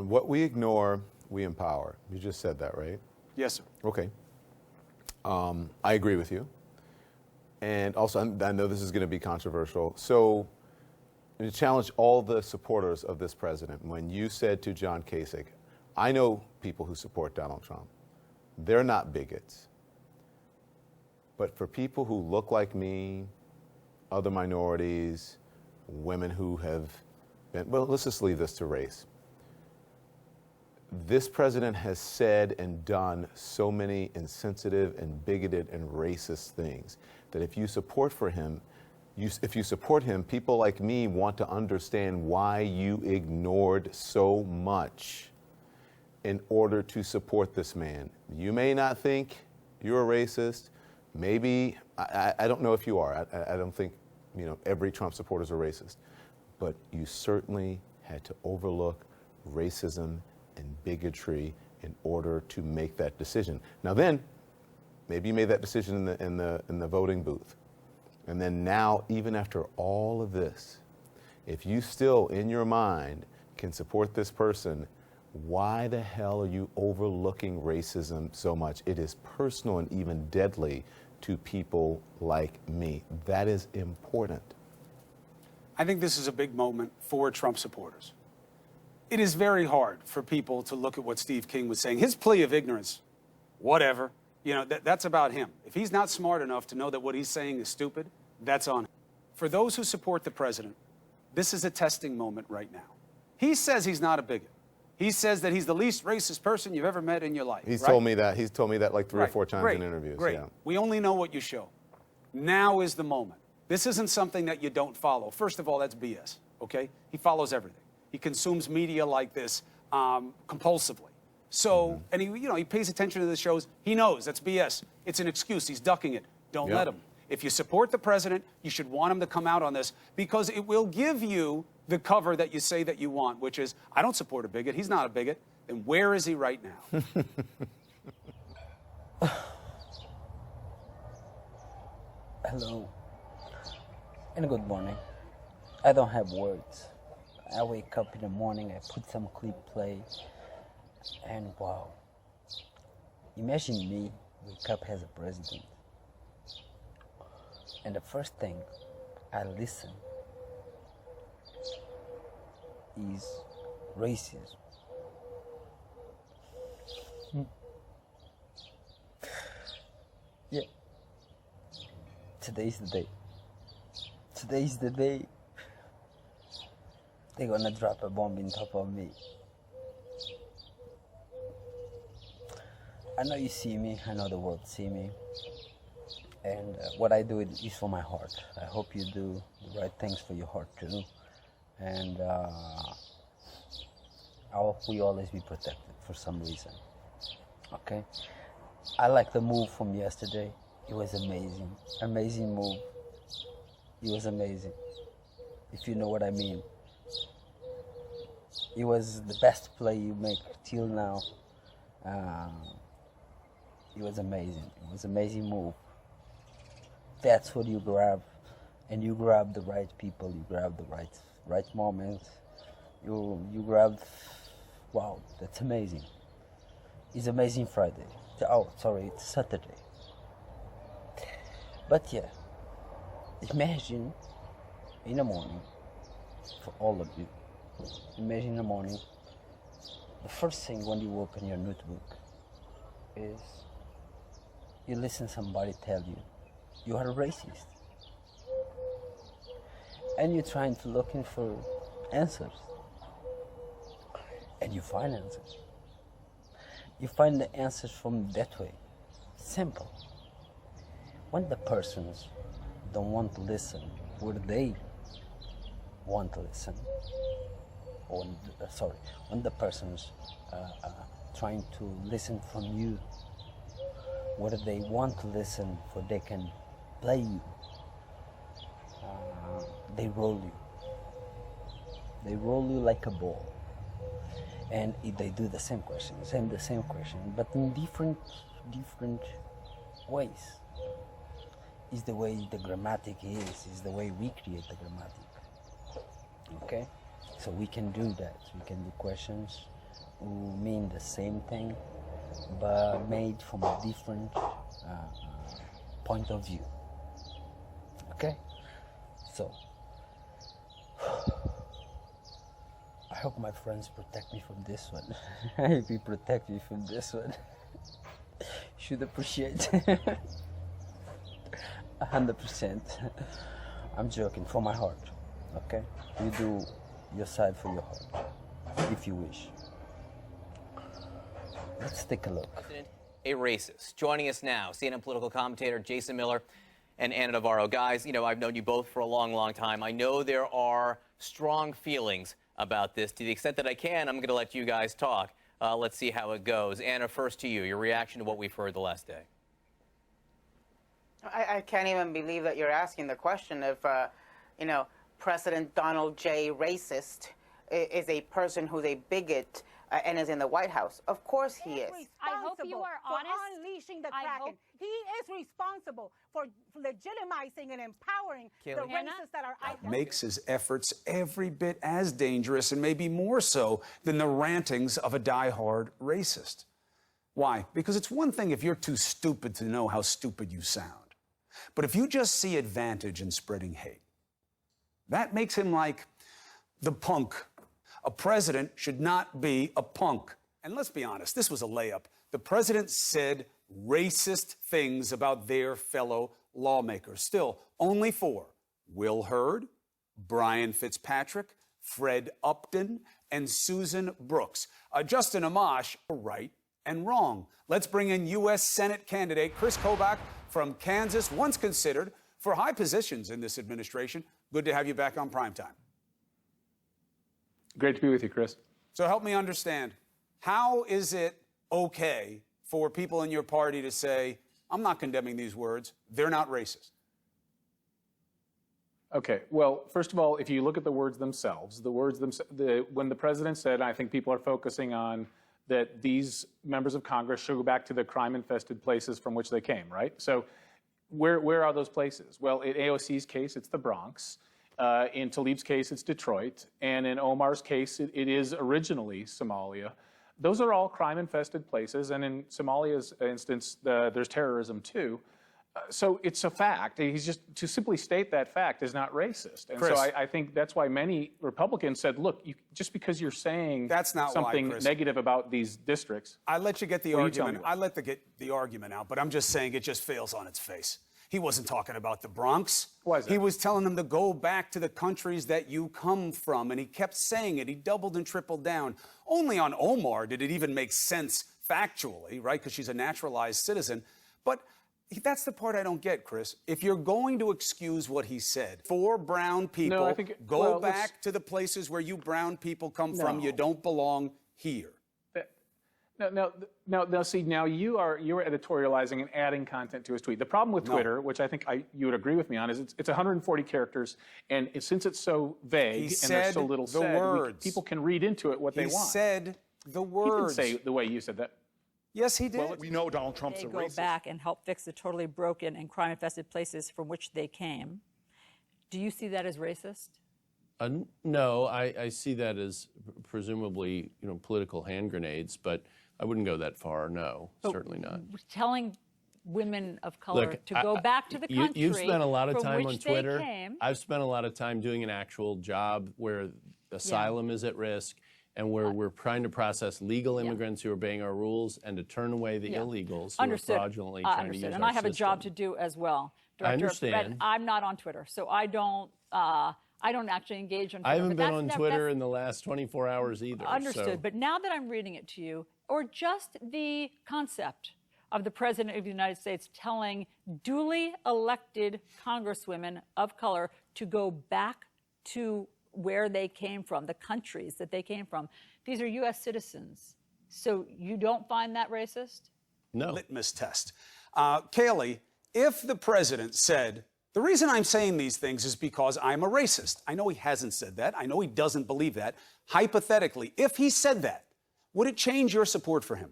What we ignore, we empower. You just said that, right? Yes, sir. Okay. I agree with you. And also, I know this is going to be controversial. So, to challenge all the supporters of this president, when you said to John Kasich, I know people who support Donald Trump. They're not bigots. But for people who look like me, other minorities, women who have been, well, let's just leave this to race. This president has said and done so many insensitive and bigoted and racist things that if you support him, people like me want to understand why you ignored so much in order to support this man. You may not think you're a racist. Maybe, I don't know if you are. I don't think, every Trump supporter is a racist. But you certainly had to overlook racism and bigotry in order to make that decision. Now then, maybe you made that decision in the voting booth. And then now, even after all of this, if you still, in your mind, can support this person, why the hell are you overlooking racism so much? It is personal and even deadly to people like me. That is important. I think this is a big moment for Trump supporters. It is very hard for people to look at what Steve King was saying. His plea of ignorance, whatever, that's about him. If he's not smart enough to know that what he's saying is stupid, that's on him. For those who support the president, this is a testing moment right now. He says he's not a bigot. He says that he's the least racist person you've ever met in your life. He's told me that. He's told me that like three or four times in interviews. Great. Yeah. We only know what you show. Now is the moment. This isn't something that you don't follow. First of all, that's BS, okay? He follows everything. He consumes media like this compulsively. So, and he pays attention to the shows. He knows that's BS. It's an excuse. He's ducking it. Don't let him. If you support the president, you should want him to come out on this because it will give you the cover that you say that you want, which is, I don't support a bigot. He's not a bigot. Then where is he right now? Hello and good morning. I don't have words. I wake up in the morning, I put some clip play, and wow. Imagine me wake up as a president. And the first thing I listen is racism. Yeah. Today's the day. Today's the day they're gonna drop a bomb on top of me. I know you see me, I know the world see me. And what I do is for my heart. I hope you do the right things for your heart too. And I hope we always be protected for some reason. Okay? I like the move from yesterday. It was amazing. Amazing move. It was amazing. If you know what I mean. It was the best play you make till now. It was amazing. It was an amazing move. That's what you grab, and you grab the right people. You grab the right moments. You grab. Wow, that's amazing. It's amazing Friday. Oh, sorry, it's Saturday. But yeah, imagine in the morning, for all of you. Imagine in the morning, the first thing when you open your notebook is you listen somebody tell you you are a racist. And you're trying to looking for answers. And you find answers. You find the answers from that way. Simple. When the persons don't want to listen, where they want to listen, when the persons trying to listen from you, whether they want to listen for they can play you, they roll you. They roll you like a ball. And they do the same question, but in different ways. Is the way the grammatic is the way we create the grammatic. Okay? So we can do that. We can do questions who mean the same thing, but made from a different point of view. Okay? So, I hope my friends protect me from this one. If you protect me from this one, should appreciate. 100%. I'm joking, for my heart. Okay? You do your side for your heart, if you wish. Let's take a look. A racist. Joining us now, CNN political commentator Jason Miller and Anna Navarro. Guys, you know, I've known you both for a long, long time. I know there are strong feelings about this. To the extent that I can, I'm going to let you guys talk. Let's see how it goes. Anna, first to you, your reaction to what we've heard the last day. I can't even believe that you're asking the question if, you know, President Donald J. Racist is a person who's a bigot and is in the White House. Of course he is. I hope you are honest. For unleashing the Kraken. He is responsible for legitimizing and empowering the racists that are out there. Makes his efforts every bit as dangerous and maybe more so than the rantings of a diehard racist. Why? Because it's one thing if you're too stupid to know how stupid you sound. But if you just see advantage in spreading hate, that makes him like the punk. A president should not be a punk. And let's be honest, this was a layup. The president said racist things about their fellow lawmakers. Still, only four: Will Hurd, Brian Fitzpatrick, Fred Upton, and Susan Brooks. Justin Amash, right and wrong. Let's bring in U.S. Senate candidate Chris Kobach from Kansas, once considered for high positions in this administration. Good to have you back on Primetime. Great to be with you, Chris. So help me understand, how is it okay for people in your party to say, I'm not condemning these words, they're not racist? Okay, well, first of all, if you look at the words themselves, when the president said, I think people are focusing on that these members of Congress should go back to the crime-infested places from which they came, right? So where are those places? Well, in AOC's case, it's the Bronx. In Tlaib's case, it's Detroit. And in Omar's case, it is originally Somalia. Those are all crime-infested places. And in Somalia's instance, there's terrorism, too. So it's a fact. He's just, to simply state that fact is not racist. And Chris, so I think that's why many Republicans said, look, just because you're saying that's not something why, Chris. Negative about these districts. I let you get the Well, argument. I let get the argument out, but I'm just saying it just fails on its face. He wasn't talking about the Bronx. Why is that? He was telling them to go back to the countries that you come from, and he kept saying it. He doubled and tripled down. Only on Omar did it even make sense factually, right? Because she's a naturalized citizen. But that's the part I don't get, Chris. If you're going to excuse what he said, for brown people, go back to the places where you brown people come from. You don't belong here. Now, see, now you are editorializing and adding content to his tweet. The problem with Twitter, which I think you would agree with me on, is it's 140 characters, and since it's so vague and there's so little said, people can read into it what they want. He said the words. He didn't say the way you said that. Yes, he did. Well, we know Donald Trump's a racist. They go back and help fix the totally broken and crime-infested places from which they came. Do you see that as racist? No, I see that as presumably, political hand grenades, but I wouldn't go that far. No, certainly not. Telling women of color to go back to the country you've spent a lot of time on Twitter. I've spent a lot of time doing an actual job where asylum is at risk, and where we're trying to process legal immigrants who are obeying our rules and to turn away the illegals who are fraudulently trying to use our system. And I have a job to do as well, Director. I understand. But I'm not on Twitter, so I don't actually engage on Twitter. I haven't been on Twitter in the last 24 hours either. Understood. But now that I'm reading it to you, or just the concept of the President of the United States telling duly elected congresswomen of color to go back to where they came from, the countries that they came from. These are U.S. citizens. So you don't find that racist? No. Litmus test. Kaylee, if the president said, the reason I'm saying these things is because I'm a racist. I know he hasn't said that. I know he doesn't believe that. Hypothetically, if he said that, would it change your support for him?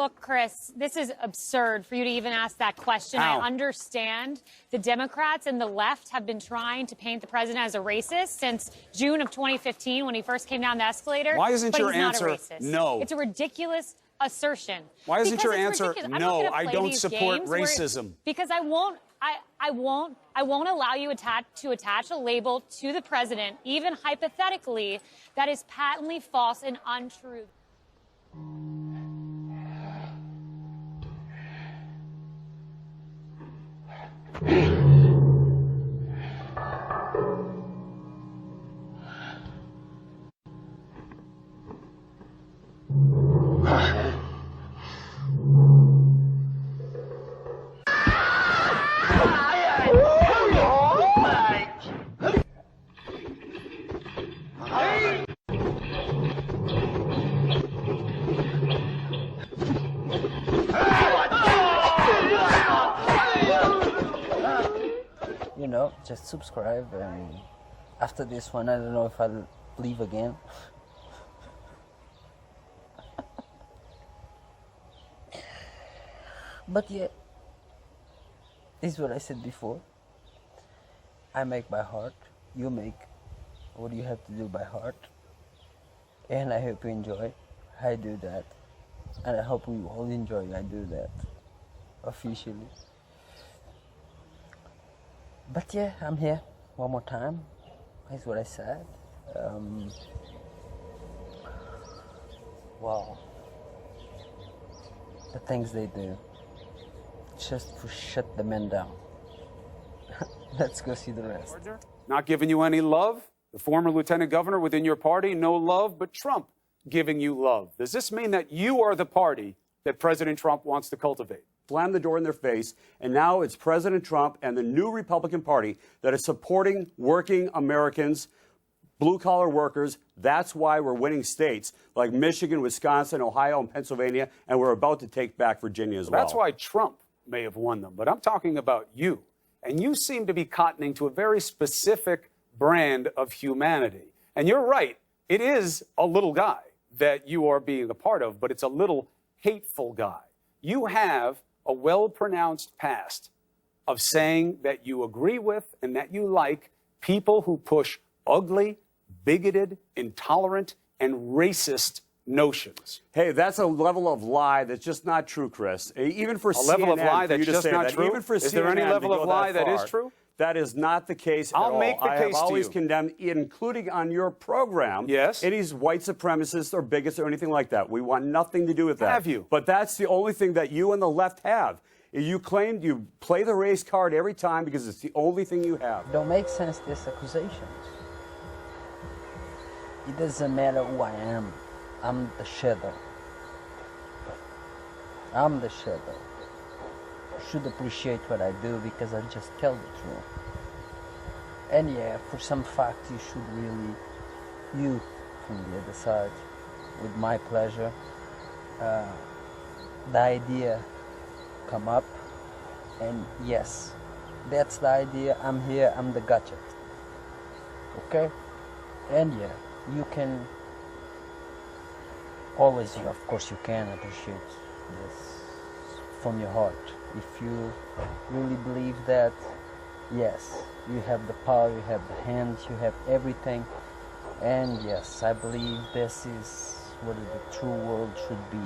Look, Chris, this is absurd for you to even ask that question. How? I understand the Democrats and the left have been trying to paint the president as a racist since June of 2015 when he first came down the escalator. Why isn't but your he's answer not a racist. no? It's a ridiculous assertion. Why isn't Because your it's answer ridiculous. I'm not no? gonna I play don't these support games where- racism. Because I won't allow you to attach a label to the president, even hypothetically, that is patently false and untrue. You know, just subscribe, and after this one, I don't know if I'll leave again. But yeah, this is what I said before. I make by heart, you make what you have to do by heart, and I hope you enjoy. I do that, and I hope we all enjoy. I do that officially. But yeah, I'm here one more time. That's what I said. Wow. The things they do just to shut the men down. Let's go see the rest. Not giving you any love? The former lieutenant governor within your party, no love, but Trump giving you love. Does this mean that you are the party that President Trump wants to cultivate? Slam the door in their face, and now it's President Trump and the new Republican Party that is supporting working Americans, blue-collar workers. That's why we're winning states like Michigan, Wisconsin, Ohio, and Pennsylvania, and we're about to take back Virginia as well. That's why Trump may have won them, but I'm talking about you. And you seem to be cottoning to a very specific brand of humanity. And you're right, it is a little guy that you are being a part of, but it's a little hateful guy. You have a well-pronounced past of saying that you agree with and that you like people who push ugly, bigoted, intolerant, and racist notions. Hey, that's a level of lie that's just not true, Chris. Even for CNN, level of lie for you that's to just say not that, true? Even for Is there any CNN level to of go lie that that is far, true? That is not the case at all. I'll make the I case have to always you. condemned, including on your program, Yes. any white supremacists or bigots or anything like that. We want nothing to do with that. Have you? But that's the only thing that you and the left have. You claim you play the race card every time because it's the only thing you have. Don't make sense, these accusations. It doesn't matter who I am. I'm the shadow. I'm the shadow. You should appreciate what I do because I just tell the truth. And yeah, for some fact, you should really, you from the other side, with my pleasure, the idea come up, and yes, that's the idea. I'm here, I'm the gadget. Okay? And yeah, you can always, of course you can appreciate this from your heart. If you really believe that, yes, you have the power, you have the hands, you have everything. And yes, I believe this is what the true world should be.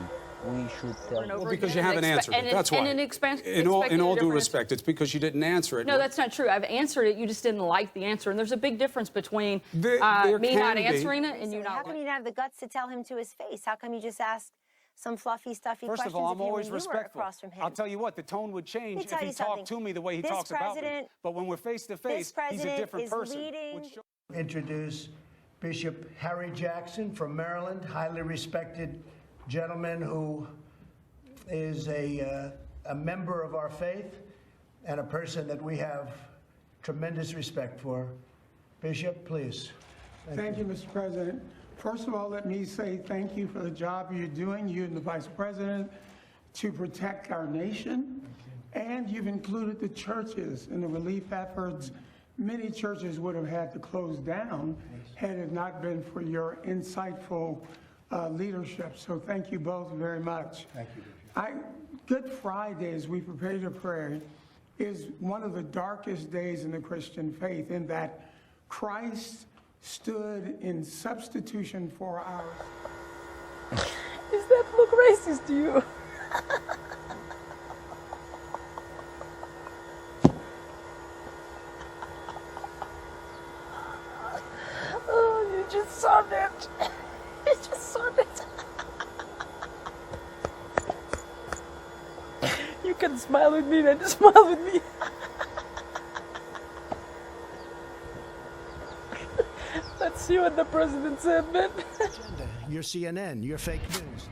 We should tell. Well, because you haven't answered it. That's why. In all due respect, it's because you didn't answer it. No, that's not true. I've answered it. You just didn't like the answer. And there's a big difference between There me not can be. answering it and So you how not. come you didn't have the guts to tell him to his face? How come you just asked some fluffy, stuffy First questions of all, I'm of him always when you were respectful. across from him? I'll tell you what, the tone would change if tell he you talked something. to me the way he This talks about me. president- But when we're face to this face, he's a president different is person. leading- Which Introduce Bishop Harry Jackson from Maryland, highly respected gentleman who is a member of our faith and a person that we have tremendous respect for. Bishop, please. Thank you, Mr. President. First of all, let me say thank you for the job you're doing, you and the Vice President, to protect our nation. And you've included the churches in the relief efforts. Many churches would have had to close down had it not been for your insightful leadership. So thank you both very much. Thank you, Bishop. Good Friday, as we prepare to pray, is one of the darkest days in the Christian faith, in that Christ stood in substitution for ours. Does that look racist to you? Oh, you just saw that. You just saw that. You can smile with me, then smile with me. Let's see what the president said, man. Your CNN, your fake news.